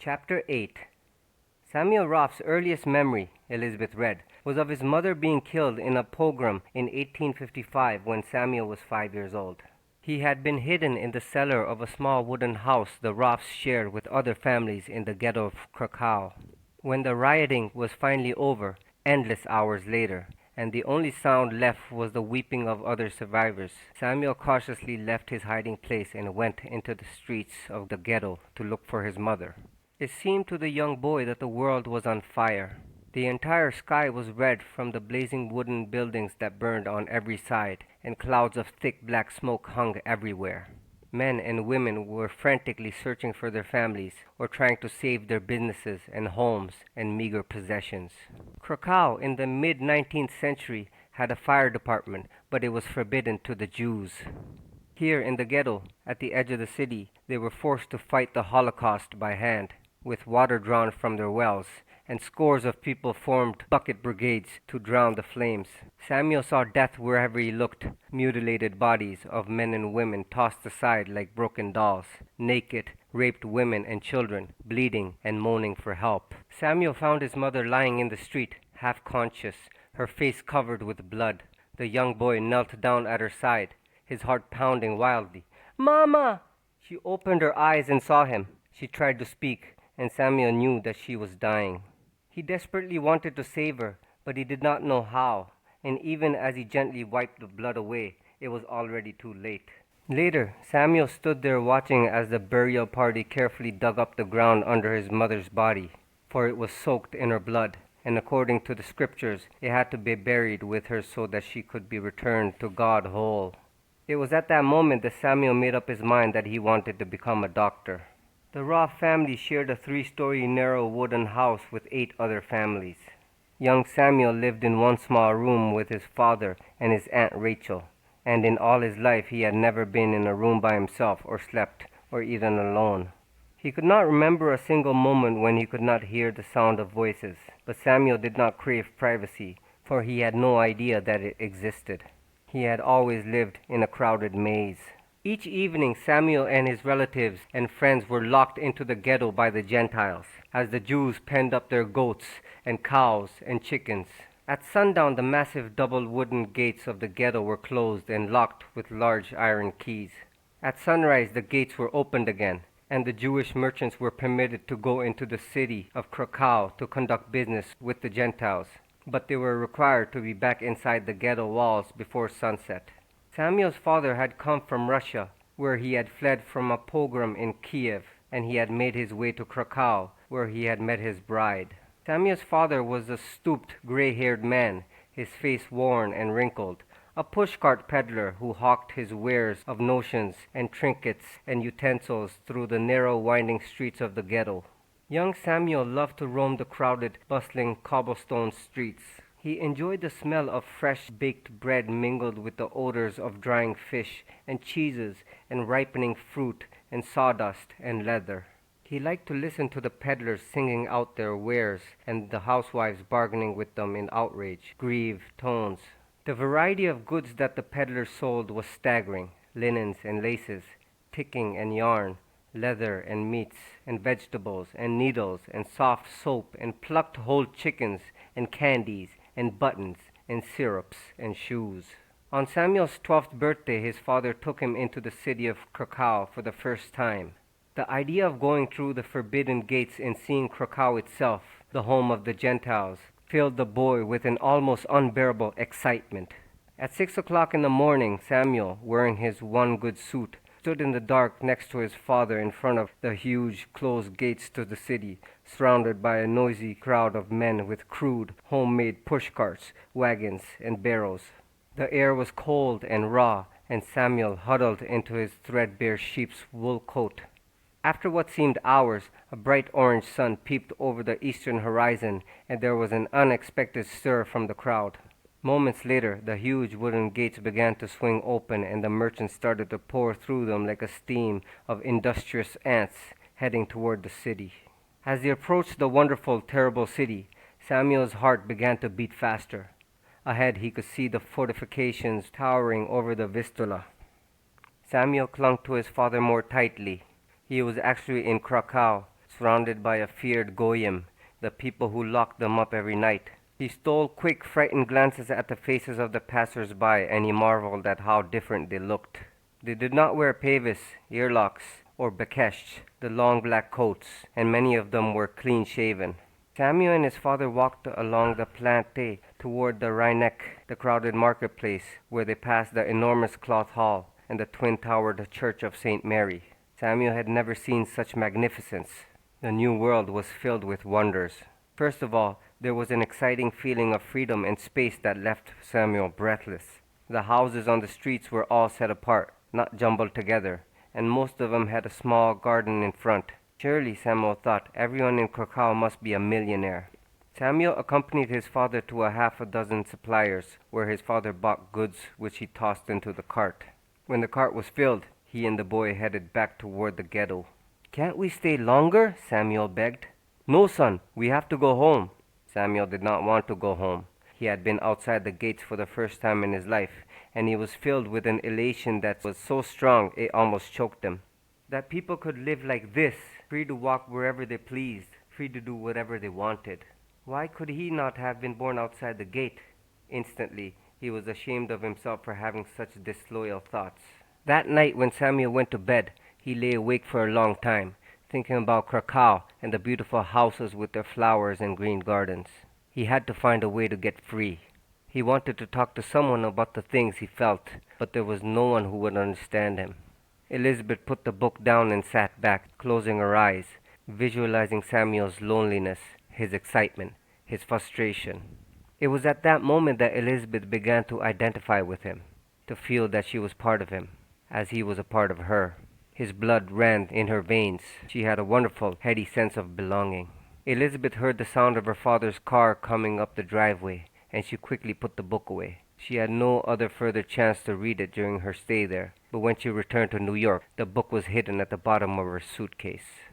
Chapter 8. Samuel Roffe's earliest memory, Elizabeth read, was of his mother being killed in a pogrom in 1855 when Samuel was 5 years old. He had been hidden in the cellar of a small wooden house the Roffes shared with other families in the ghetto of Krakow. When the rioting was finally over, endless hours later, and the only sound left was the weeping of other survivors, Samuel cautiously left his hiding place and went into the streets of the ghetto to look for his mother. It seemed to the young boy that the world was on fire. The entire sky was red from the blazing wooden buildings that burned on every side, and clouds of thick black smoke hung everywhere. Men and women were frantically searching for their families or trying to save their businesses and homes and meager possessions. Krakow in the mid-19th century had a fire department, but it was forbidden to the Jews. Here in the ghetto, at the edge of the city, they were forced to fight the Holocaust by hand, with water drawn from their wells, and scores of people formed bucket brigades to drown the flames. Samuel saw death wherever he looked, mutilated bodies of men and women tossed aside like broken dolls, naked, raped women and children, bleeding and moaning for help. Samuel found his mother lying in the street, half conscious, her face covered with blood. The young boy knelt down at her side, his heart pounding wildly. "Mama!" She opened her eyes and saw him. She tried to speak, and Samuel knew that she was dying. He desperately wanted to save her, but he did not know how, and even as he gently wiped the blood away, it was already too late. Later, Samuel stood there watching as the burial party carefully dug up the ground under his mother's body, for it was soaked in her blood, and according to the scriptures, it had to be buried with her so that she could be returned to God whole. It was at that moment that Samuel made up his mind that he wanted to become a doctor. The Roffe family shared a 3-story narrow wooden house with 8 other families. Young Samuel lived in one small room with his father and his Aunt Rachel, and in all his life he had never been in a room by himself or slept, or even alone. He could not remember a single moment when he could not hear the sound of voices, but Samuel did not crave privacy, for he had no idea that it existed. He had always lived in a crowded maze. Each evening, Samuel and his relatives and friends were locked into the ghetto by the Gentiles, as the Jews penned up their goats and cows and chickens. At sundown, the massive double wooden gates of the ghetto were closed and locked with large iron keys. At sunrise, the gates were opened again, and the Jewish merchants were permitted to go into the city of Krakow to conduct business with the Gentiles, but they were required to be back inside the ghetto walls before sunset. Samuel's father had come from Russia, where he had fled from a pogrom in Kiev, and he had made his way to Krakow, where he had met his bride. Samuel's father was a stooped, gray-haired man, his face worn and wrinkled, a pushcart peddler who hawked his wares of notions and trinkets and utensils through the narrow, winding streets of the ghetto. Young Samuel loved to roam the crowded, bustling cobblestone streets. He enjoyed the smell of fresh baked bread mingled with the odors of drying fish and cheeses and ripening fruit and sawdust and leather. He liked to listen to the peddlers singing out their wares and the housewives bargaining with them in outrage, grieved tones. The variety of goods that the peddlers sold was staggering: linens and laces, ticking and yarn, leather and meats and vegetables and needles and soft soap and plucked whole chickens and candies and buttons and syrups and shoes. On Samuel's 12th birthday, his father took him into the city of Krakow for the first time. The idea of going through the forbidden gates and seeing Krakow itself, the home of the Gentiles, filled the boy with an almost unbearable excitement. At 6 o'clock in the morning, Samuel, wearing his one good suit, stood in the dark next to his father in front of the huge closed gates to the city, surrounded by a noisy crowd of men with crude, homemade pushcarts, wagons, and barrows. The air was cold and raw, and Samuel huddled into his threadbare sheep's wool coat. After what seemed hours, a bright orange sun peeped over the eastern horizon, and there was an unexpected stir from the crowd. Moments later, the huge wooden gates began to swing open, and the merchants started to pour through them like a stream of industrious ants heading toward the city. As they approached the wonderful, terrible city, Samuel's heart began to beat faster. Ahead, he could see the fortifications towering over the Vistula. Samuel clung to his father more tightly. He was actually in Krakow, surrounded by a feared goyim, the people who locked them up every night. He stole quick, frightened glances at the faces of the passers-by, and he marveled at how different they looked. They did not wear pavis, earlocks, or bekesh, the long black coats, and many of them were clean-shaven. Samuel and his father walked along the Plante toward the Rheineck, the crowded marketplace, where they passed the enormous cloth hall and the twin-towered church of St. Mary. Samuel had never seen such magnificence. The new world was filled with wonders. First of all, there was an exciting feeling of freedom and space that left Samuel breathless. The houses on the streets were all set apart, not jumbled together, and most of them had a small garden in front. Surely, Samuel thought, everyone in Krakow must be a millionaire. Samuel accompanied his father to a half a dozen suppliers, where his father bought goods which he tossed into the cart. When the cart was filled, he and the boy headed back toward the ghetto. "Can't we stay longer?" Samuel begged. "No, son, we have to go home." Samuel did not want to go home. He had been outside the gates for the first time in his life, and he was filled with an elation that was so strong it almost choked him. That people could live like this, free to walk wherever they pleased, free to do whatever they wanted. Why could he not have been born outside the gate? Instantly, he was ashamed of himself for having such disloyal thoughts. That night when Samuel went to bed, he lay awake for a long time, thinking about Krakow and the beautiful houses with their flowers and green gardens. He had to find a way to get free. He wanted to talk to someone about the things he felt, but there was no one who would understand him. Elizabeth put the book down and sat back, closing her eyes, visualizing Samuel's loneliness, his excitement, his frustration. It was at that moment that Elizabeth began to identify with him, to feel that she was part of him, as he was a part of her. His blood ran in her veins. She had a wonderful, heady sense of belonging. Elizabeth heard the sound of her father's car coming up the driveway, and she quickly put the book away. She had no other further chance to read it during her stay there, but when she returned to New York, the book was hidden at the bottom of her suitcase.